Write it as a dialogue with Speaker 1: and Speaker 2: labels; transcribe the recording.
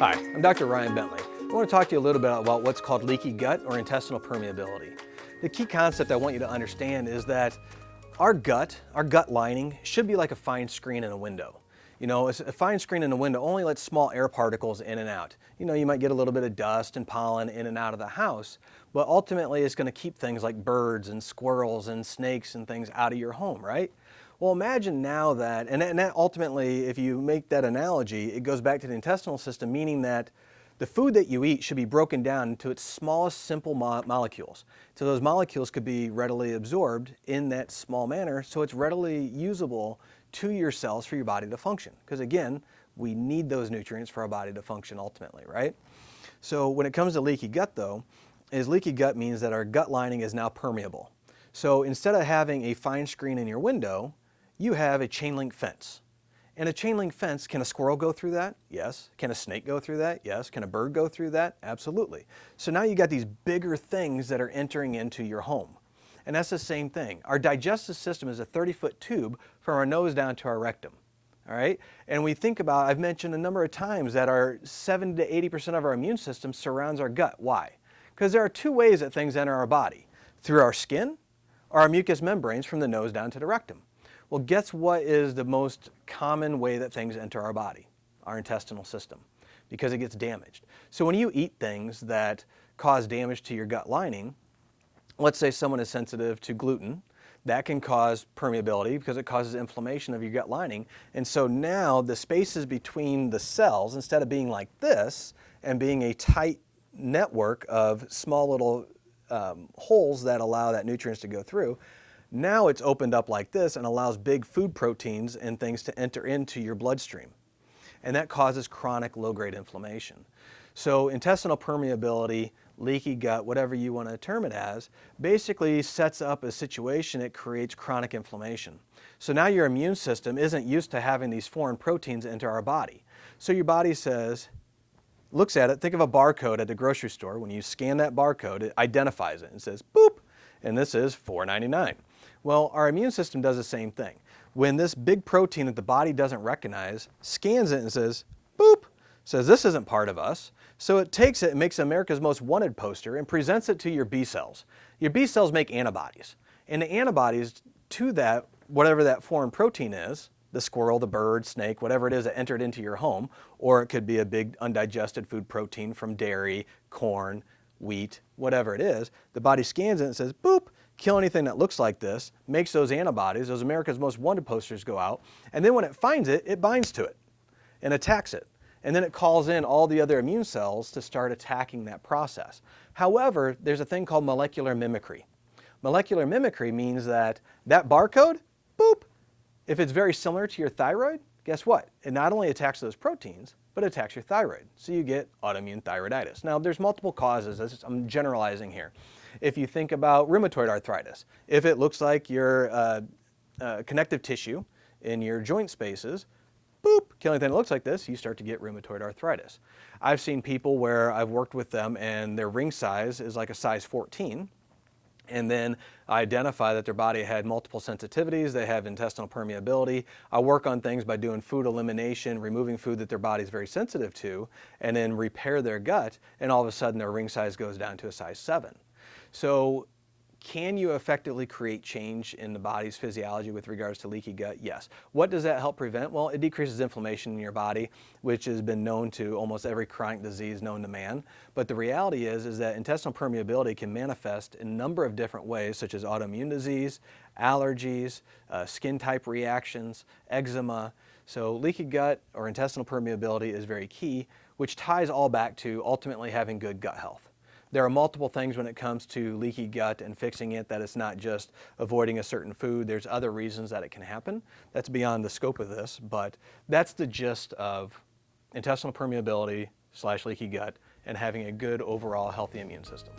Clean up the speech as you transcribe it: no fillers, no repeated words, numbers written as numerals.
Speaker 1: Hi, I'm Dr. Ryan Bentley. I want to talk to you a little bit about what's called leaky gut or intestinal permeability. The key concept I want you to understand is that our gut lining should be like a fine screen in a window. You know, a fine screen in a window only lets small air particles in and out. You know, you might get a little bit of dust and pollen in and out of the house, but ultimately it's going to keep things like birds and squirrels and snakes and things out of your home, right? Well, imagine now that, and that ultimately, if you make that analogy, it goes back to the intestinal system, meaning that the food that you eat should be broken down into its smallest simple molecules. So those molecules could be readily absorbed in that small manner, so it's readily usable to your cells for your body to function. Because again, we need those nutrients for our body to function ultimately, right? So when it comes to leaky gut though, leaky gut means that our gut lining is now permeable. So instead of having a fine screen in your window, you have a chain link fence. And a chain link fence, can a squirrel go through that? Yes. Can a snake go through that? Yes. Can a bird go through that? Absolutely. So now you got these bigger things that are entering into your home. And that's the same thing. Our digestive system is a 30-foot tube from our nose down to our rectum. All right? And we think about, I've mentioned a number of times that our 70 to 80% of our immune system surrounds our gut. Why? Because there are two ways that things enter our body. Through our skin or our mucous membranes from the nose down to the rectum. Well, guess what is the most common way that things enter our body? Our intestinal system, because it gets damaged. So when you eat things that cause damage to your gut lining, let's say someone is sensitive to gluten, that can cause permeability because it causes inflammation of your gut lining. And so now the spaces between the cells, instead of being like this and being a tight network of small little holes that allow that nutrients to go through, now it's opened up like this and allows big food proteins and things to enter into your bloodstream. And that causes chronic low-grade inflammation. So intestinal permeability, leaky gut, whatever you want to term it as, basically sets up a situation that creates chronic inflammation. So now your immune system isn't used to having these foreign proteins enter our body. So your body says, looks at it, think of a barcode at the grocery store. When you scan that barcode, it identifies it and says, boop, and this is $4.99. Well, our immune system does the same thing. When this big protein that the body doesn't recognize scans it and says, boop, says this isn't part of us. So it takes it and makes America's Most Wanted poster and presents it to your B cells. Your B cells make antibodies. And the antibodies to that, whatever that foreign protein is, the squirrel, the bird, snake, whatever it is that entered into your home, or it could be a big undigested food protein from dairy, corn, wheat, whatever it is, the body scans it and says, boop, kill anything that looks like this, makes those antibodies, those America's Most Wanted posters go out, and then when it finds it, it binds to it and attacks it. And then it calls in all the other immune cells to start attacking that process. However, there's a thing called molecular mimicry. Molecular mimicry means that barcode, boop, if it's very similar to your thyroid, guess what? It not only attacks those proteins, but it attacks your thyroid. So you get autoimmune thyroiditis. Now, there's multiple causes. I'm generalizing here. If you think about rheumatoid arthritis, if it looks like your connective tissue in your joint spaces, boop, kill anything that looks like this, you start to get rheumatoid arthritis. I've seen people where I've worked with them and their ring size is like a size 14. And then I identify that their body had multiple sensitivities, they have intestinal permeability. I work on things by doing food elimination, removing food that their body is very sensitive to, and then repair their gut, and all of a sudden their ring size goes down to a size 7. So can you effectively create change in the body's physiology with regards to leaky gut? Yes. What does that help prevent? Well, it decreases inflammation in your body, which has been known to almost every chronic disease known to man. But the reality is that intestinal permeability can manifest in a number of different ways, such as autoimmune disease, allergies, skin type reactions, eczema. So leaky gut or intestinal permeability is very key, which ties all back to ultimately having good gut health. There are multiple things when it comes to leaky gut and fixing it, that it's not just avoiding a certain food. There's other reasons that it can happen. That's beyond the scope of this, but that's the gist of intestinal permeability / leaky gut and having a good overall healthy immune system.